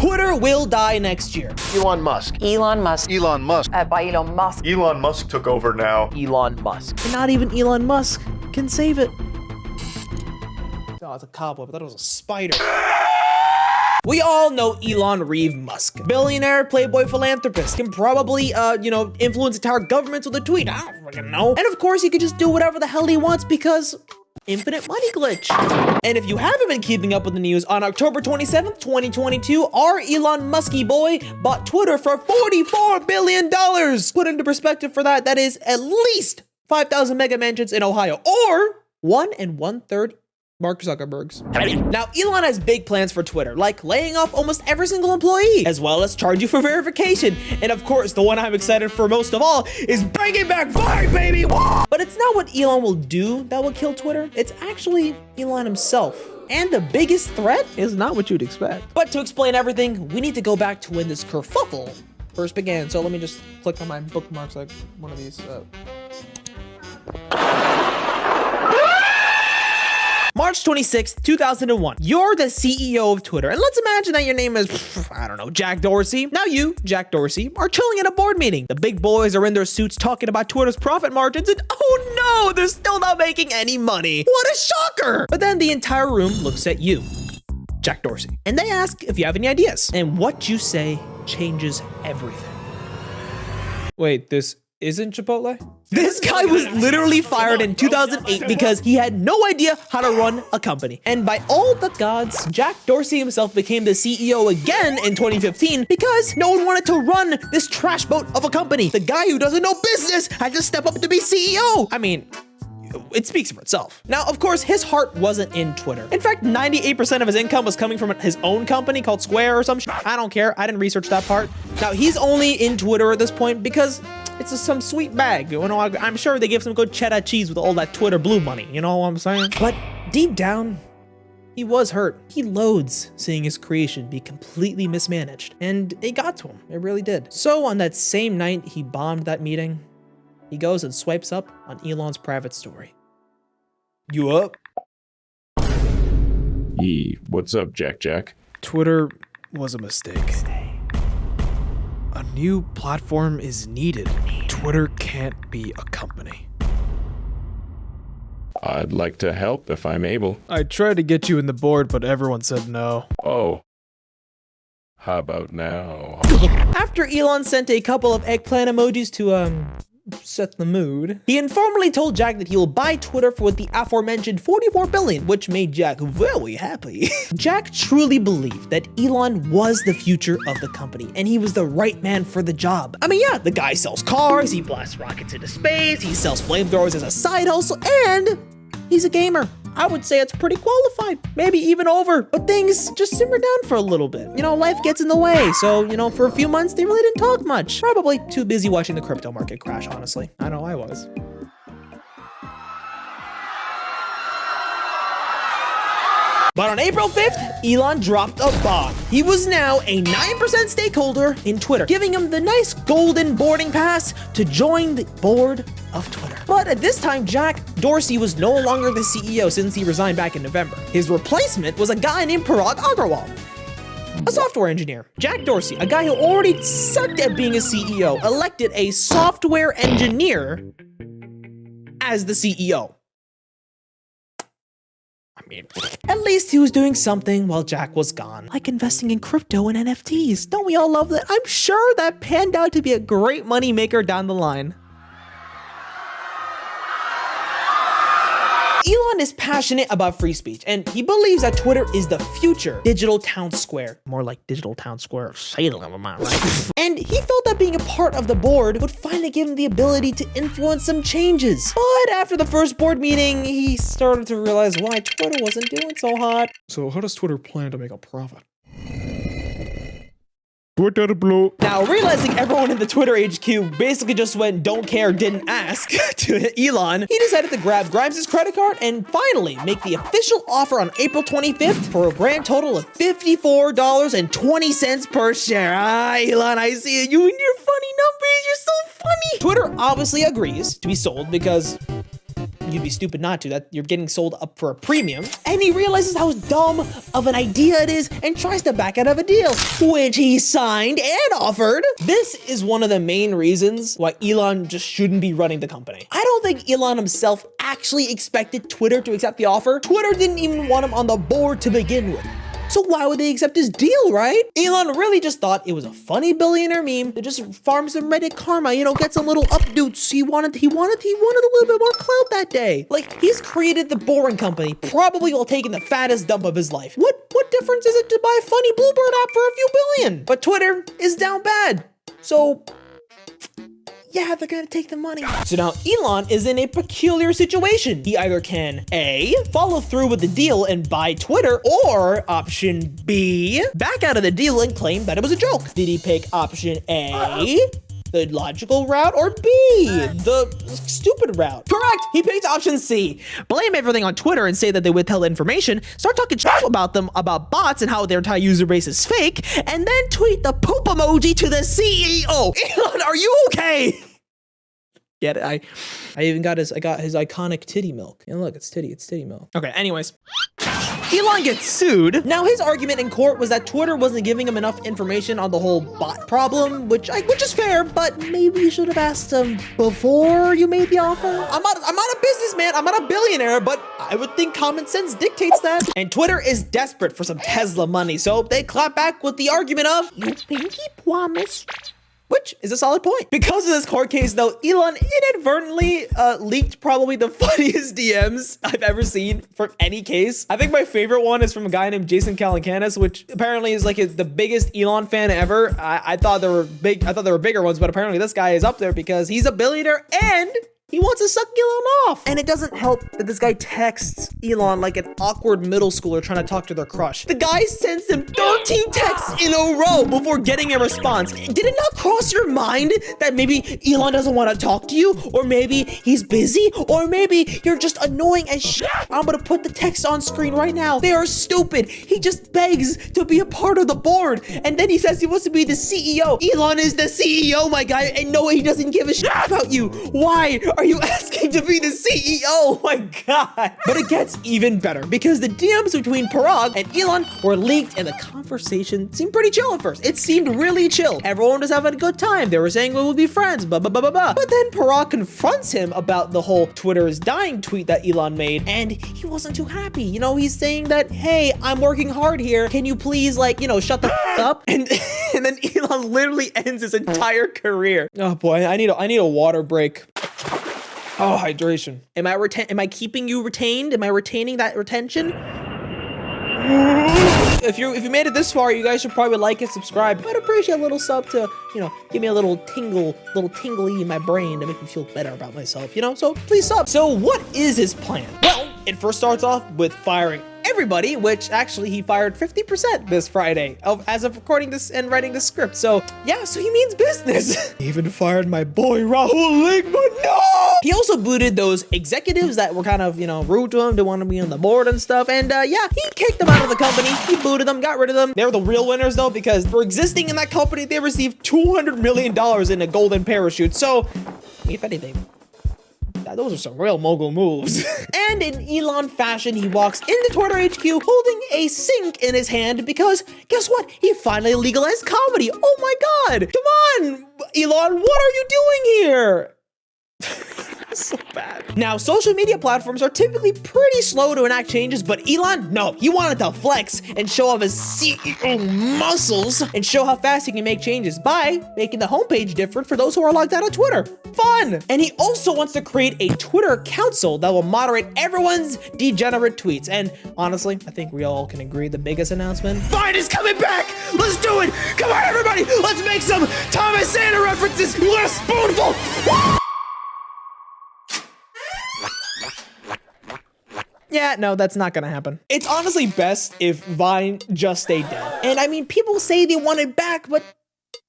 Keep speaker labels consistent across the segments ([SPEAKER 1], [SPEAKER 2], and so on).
[SPEAKER 1] Twitter will die next year.
[SPEAKER 2] Elon Musk.
[SPEAKER 3] Elon Musk.
[SPEAKER 4] Elon Musk.
[SPEAKER 3] By Elon Musk.
[SPEAKER 4] Elon Musk took over now.
[SPEAKER 2] Elon Musk.
[SPEAKER 1] And not even Elon Musk can save it. Oh, it's a cobweb. I thought it was a spider. We all know Elon Reeve Musk. Billionaire, playboy philanthropist. Can probably, influence entire governments with a tweet. I don't fucking know. And of course, he could just do whatever the hell he wants because infinite money glitch. And if you haven't been keeping up with the news, on October 27th, 2022, our Elon Musky boy bought Twitter for $44 billion. Put into perspective for that is at least 5,000 mega mansions in Ohio, or 1 1/3 Mark Zuckerberg's. Now, Elon has big plans for Twitter, like laying off almost every single employee, as well as charge you for verification. And of course, the one I'm excited for most of all is bringing back Vine, baby! Whoa! But it's not what Elon will do that will kill Twitter. It's actually Elon himself. And the biggest threat is not what you'd expect. But to explain everything, we need to go back to when this kerfuffle first began. So let me just click on my bookmarks like one of these. March 26th, 2001. You're the CEO of Twitter. And let's imagine that your name is, I don't know, Jack Dorsey. Now you, Jack Dorsey, are chilling at a board meeting. The big boys are in their suits talking about Twitter's profit margins, and oh no, they're still not making any money. What a shocker! But then the entire room looks at you, Jack Dorsey, and they ask if you have any ideas. And what you say changes everything. Wait, this isn't Chipotle? This guy was literally fired in 2008 because he had no idea how to run a company. And by all the gods, Jack Dorsey himself became the CEO again in 2015 because no one wanted to run this trash boat of a company. The guy who doesn't know business had to step up to be CEO. I mean, it speaks for itself. Now, of course, his heart wasn't in Twitter. In fact, 98% of his income was coming from his own company called Square or some shit. I don't care. I didn't research that part. Now, he's only in Twitter at this point because it's some sweet bag. You know, I'm sure they give some good cheddar cheese with all that Twitter blue money. You know what I'm saying? But deep down, he was hurt. He loathes seeing his creation be completely mismanaged. And it got to him. It really did. So on that same night he bombed that meeting, he goes and swipes up on Elon's private story. You up?
[SPEAKER 5] What's up, Jack?
[SPEAKER 6] Twitter was a mistake. A new platform is needed. Twitter can't be a company.
[SPEAKER 5] I'd like to help if I'm able.
[SPEAKER 6] I tried to get you in the board, but everyone said no.
[SPEAKER 5] Oh. How about now?
[SPEAKER 1] After Elon sent a couple of eggplant emojis to, set the mood, he informally told Jack that he will buy Twitter for the aforementioned $44 billion, which made Jack very happy. Jack truly believed that Elon was the future of the company, and he was the right man for the job. I mean, yeah, the guy sells cars, he blasts rockets into space, he sells flamethrowers as a side hustle, and he's a gamer. I would say it's pretty qualified, maybe even over, but things just simmer down for a little bit. You know, life gets in the way, so, for a few months, they really didn't talk much. Probably too busy watching the crypto market crash, honestly. I know I was. But on April 5th, Elon dropped a bomb. He was now a 9% stakeholder in Twitter, giving him the nice golden boarding pass to join the board of Twitter. But at this time, Jack Dorsey was no longer the CEO since he resigned back in November. His replacement was a guy named Parag Agrawal, a software engineer. Jack Dorsey, a guy who already sucked at being a CEO, elected a software engineer as the CEO. At least he was doing something while Jack was gone, like investing in crypto and NFTs. Don't we all love that? I'm sure that panned out to be a great money maker down the line. Elon is passionate about free speech, and he believes that Twitter is the future digital town square. More like digital town square of Salem, am I right? And he felt that being a part of the board would finally give him the ability to influence some changes. But after the first board meeting, he started to realize why Twitter wasn't doing so hot.
[SPEAKER 6] So how does Twitter plan to make a profit? Twitter blue.
[SPEAKER 1] Now, realizing everyone in the Twitter HQ basically just went don't care, didn't ask to Elon, he decided to grab Grimes' credit card and finally make the official offer on April 25th for a grand total of $54.20 per share. Ah, Elon, I see it. You and your funny numbers, you're so funny. Twitter obviously agrees to be sold because you'd be stupid not to, that you're getting sold up for a premium. And he realizes how dumb of an idea it is and tries to back out of a deal, which he signed and offered. This is one of the main reasons why Elon just shouldn't be running the company. I don't think Elon himself actually expected Twitter to accept the offer. Twitter didn't even want him on the board to begin with. So why would they accept his deal, right? Elon really just thought it was a funny billionaire meme to just farm some Reddit karma, you know, get some little updates. He wanted a little bit more clout that day. Like, he's created the Boring Company, probably while taking the fattest dump of his life. What difference is it to buy a funny Bluebird app for a few billion? But Twitter is down bad. So yeah, they're gonna take the money. So now Elon is in a peculiar situation. He either can A, follow through with the deal and buy Twitter, or option B, back out of the deal and claim that it was a joke. Did he pick option A, the logical route, or B, the stupid route? Correct, he picked option C. Blame everything on Twitter and say that they withheld information, start talking shit about them, about bots and how their entire user base is fake, and then tweet the poop emoji to the CEO. Elon, are you okay? Get it? I got his iconic titty milk. And look, it's titty milk. Okay, anyways. Elon gets sued. Now, his argument in court was that Twitter wasn't giving him enough information on the whole bot problem, which is fair, but maybe you should have asked him before you made the offer. I'm not a businessman, I'm not a billionaire, but I would think common sense dictates that. And Twitter is desperate for some Tesla money, so they clap back with the argument of, you pinky promise. Which is a solid point. Because of this court case, though, Elon inadvertently leaked probably the funniest DMs I've ever seen from any case. I think my favorite one is from a guy named Jason Calacanis, which apparently is like the biggest Elon fan ever. I thought there were bigger ones, but apparently this guy is up there because he's a billionaire and he wants to suck Elon off. And it doesn't help that this guy texts Elon like an awkward middle schooler trying to talk to their crush. The guy sends him 13 texts in a row before getting a response. Did it not cross your mind that maybe Elon doesn't want to talk to you? Or maybe he's busy? Or maybe you're just annoying as shit? I'm gonna put the text on screen right now. They are stupid. He just begs to be a part of the board. And then he says he wants to be the CEO. Elon is the CEO, my guy. And no, he doesn't give a shit about you. Why are you asking to be the CEO? Oh my God. But it gets even better because the DMs between Parag and Elon were leaked and the conversation seemed pretty chill at first. It seemed really chill. Everyone was having a good time. They were saying we will be friends, blah, blah, blah, blah, blah. But then Parag confronts him about the whole Twitter is dying tweet that Elon made, and he wasn't too happy. You know, he's saying that, hey, I'm working hard here. Can you please, like, you know, shut the up? And then Elon literally ends his entire career. Oh boy, I need a water break. Oh, hydration. Am I keeping you retained? Am I retaining that retention? If you made it this far, you guys should probably like and subscribe. I'd appreciate a little sub to, you know, give me a little tingly in my brain to make me feel better about myself, you know? So please sub. So what is his plan? Well, it first starts off with firing everybody, which actually he fired 50% this Friday as of recording this and writing the script. So yeah, so he means business. He even fired my boy Rahul Ligma. No! He also booted those executives that were kind of, you know, rude to him, didn't want to be on the board and stuff. And yeah, he kicked them out of the company. He booted them, got rid of them. They're the real winners though, because for existing in that company, they received $200 million in a golden parachute. So if anything, those are some real mogul moves. And in Elon fashion, he walks into Twitter HQ holding a sink in his hand because guess what? He finally legalized comedy. Oh my God. Come on, Elon, what are you doing here? So bad. Now, social media platforms are typically pretty slow to enact changes, but Elon, no, he wanted to flex and show off his CEO muscles and show how fast he can make changes by making the homepage different for those who are logged out of Twitter. Fun! And he also wants to create a Twitter council that will moderate everyone's degenerate tweets. And honestly, I think we all can agree the biggest announcement, Vine is coming back! Let's do it! Come on, everybody! Let's make some Thomas Santa references! You want a spoonful? Woo! Yeah, no, that's not gonna happen. It's honestly best if Vine just stayed dead. And I mean, people say they want it back, but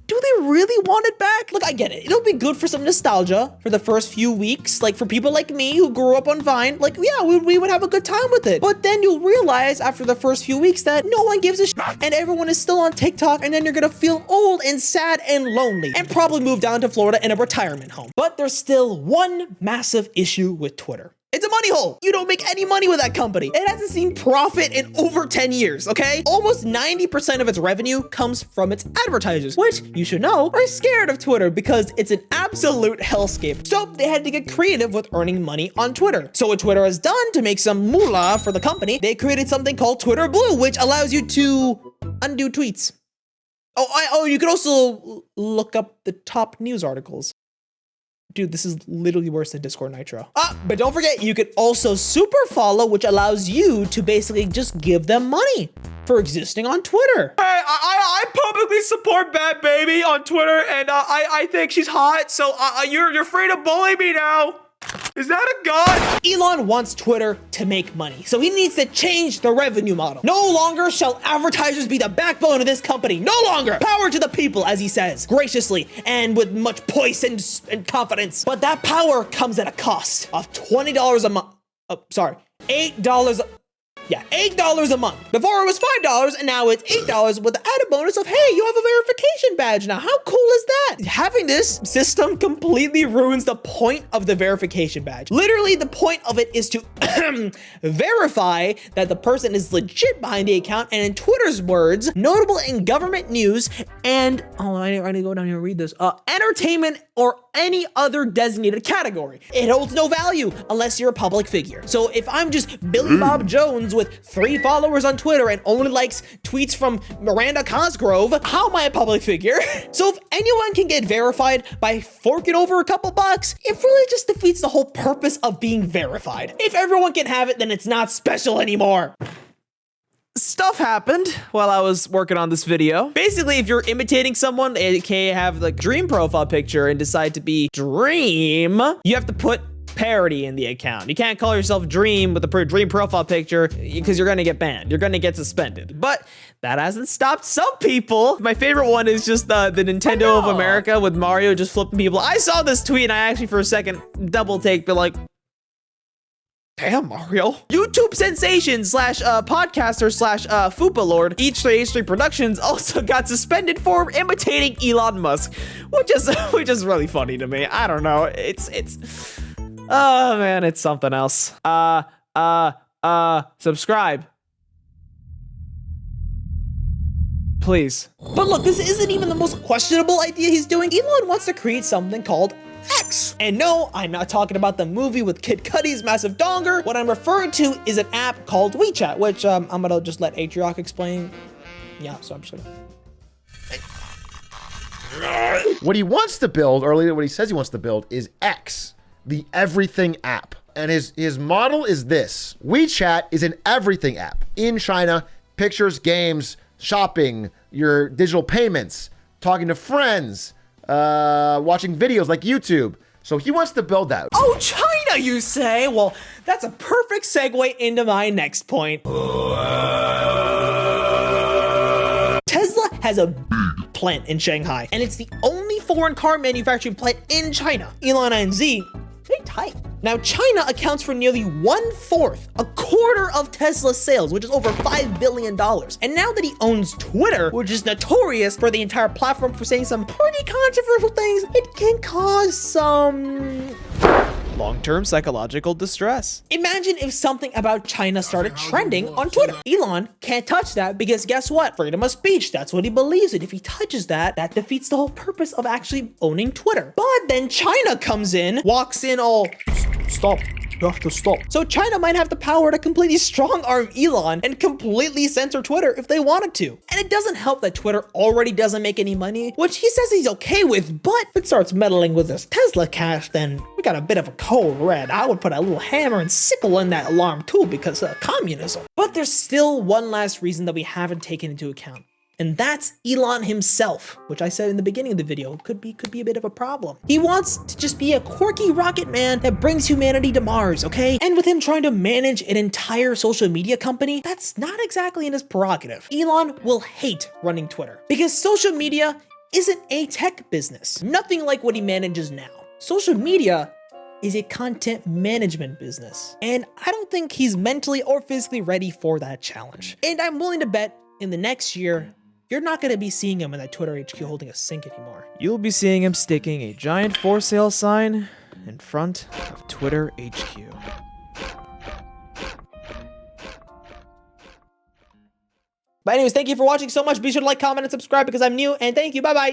[SPEAKER 1] do they really want it back? Look, I get it. It'll be good for some nostalgia for the first few weeks. Like for people like me who grew up on Vine, like, yeah, we would have a good time with it. But then you'll realize after the first few weeks that no one gives a shit and everyone is still on TikTok, and then you're gonna feel old and sad and lonely and probably move down to Florida in a retirement home. But there's still one massive issue with Twitter. It's a money hole. You don't make any money with that company. It hasn't seen profit in over 10 years, okay? Almost 90% of its revenue comes from its advertisers, which you should know are scared of Twitter because it's an absolute hellscape. So they had to get creative with earning money on Twitter. So what Twitter has done to make some moolah for the company, they created something called Twitter Blue, which allows you to undo tweets. Oh, you can also look up the top news articles. Dude, this is literally worse than Discord Nitro. But don't forget, you could also super follow, which allows you to basically just give them money for existing on Twitter. Hey, I publicly support Bad Baby on Twitter, and I think she's hot, so you're free to bully me now. Is that a god? Elon wants Twitter to make money, so he needs to change the revenue model. No longer shall advertisers be the backbone of this company. No longer. Power to the people, as he says, graciously and with much poise and confidence. But that power comes at a cost of $20 a month. $8. Yeah, $8 a month. Before it was $5, and now it's $8 with the added bonus of, hey, you have a verification badge now. How cool is that? Having this system completely ruins the point of the verification badge. Literally, the point of it is to verify that the person is legit behind the account, and in Twitter's words, notable in government news and, I need to go down here and read this, entertainment or any other designated category. It holds no value unless you're a public figure. So if I'm just Billy Bob Jones with 3 followers on Twitter and only likes tweets from Miranda Cosgrove, how am I a public figure? So if anyone can get verified by forking over a couple bucks, it really just defeats the whole purpose of being verified. If everyone can have it, then it's not special anymore. Stuff happened while I was working on this video. Basically, if you're imitating someone, aka have the Dream profile picture and decide to be Dream, you have to put parody in the account. You can't call yourself Dream with the Dream profile picture because you're gonna get banned. You're gonna get suspended. But that hasn't stopped some people. My favorite one is just the Nintendo of America with Mario just flipping people. I saw this tweet and I actually for a second double take, but like, damn, Mario. YouTube sensation slash podcaster slash Fupa Lord H3 Productions also got suspended for imitating Elon Musk, which is really funny to me. I don't know. It's oh man, it's something else. Subscribe. Please. But look, this isn't even the most questionable idea he's doing. Elon wants to create something called X. And no, I'm not talking about the movie with Kid Cudi's massive donger. What I'm referring to is an app called WeChat, which I'm gonna just let Atrioc explain. Yeah, so I'm just gonna...
[SPEAKER 2] What he wants to build, or what he says he wants to build, is X, the everything app. And his model is this. WeChat is an everything app. In China, pictures, games, shopping, your digital payments, talking to friends, watching videos like YouTube. So he wants to build that.
[SPEAKER 1] Oh, China, you say? Well, that's a perfect segue into my next point. Tesla has a plant in Shanghai, and it's the only foreign car manufacturing plant in China. Elon and Z, they tight. Now, China accounts for nearly 1/4, a quarter of Tesla's sales, which is over $5 billion. And now that he owns Twitter, which is notorious for the entire platform for saying some pretty controversial things, it can cause some long-term psychological distress. Imagine if something about China started trending on Twitter. Elon can't touch that because guess what? Freedom of speech, that's what he believes in. If he touches that, that defeats the whole purpose of actually owning Twitter. But then China comes in, walks in all, stop. You have to stop. So China might have the power to completely strong-arm Elon and completely censor Twitter if they wanted to. And it doesn't help that Twitter already doesn't make any money, which he says he's okay with, but if it starts meddling with this Tesla cash, then we got a bit of a cold red. I would put a little hammer and sickle in that alarm too because of communism. But there's still one last reason that we haven't taken into account. And that's Elon himself, which I said in the beginning of the video, could be a bit of a problem. He wants to just be a quirky rocket man that brings humanity to Mars, okay? And with him trying to manage an entire social media company, that's not exactly in his prerogative. Elon will hate running Twitter because social media isn't a tech business. Nothing like what he manages now. Social media is a content management business. And I don't think he's mentally or physically ready for that challenge. And I'm willing to bet in the next year, you're not going to be seeing him in that Twitter HQ holding a sink anymore. You'll be seeing him sticking a giant for sale sign in front of Twitter HQ. But anyways, thank you for watching so much. Be sure to like, comment, and subscribe because I'm new. And thank you. Bye-bye.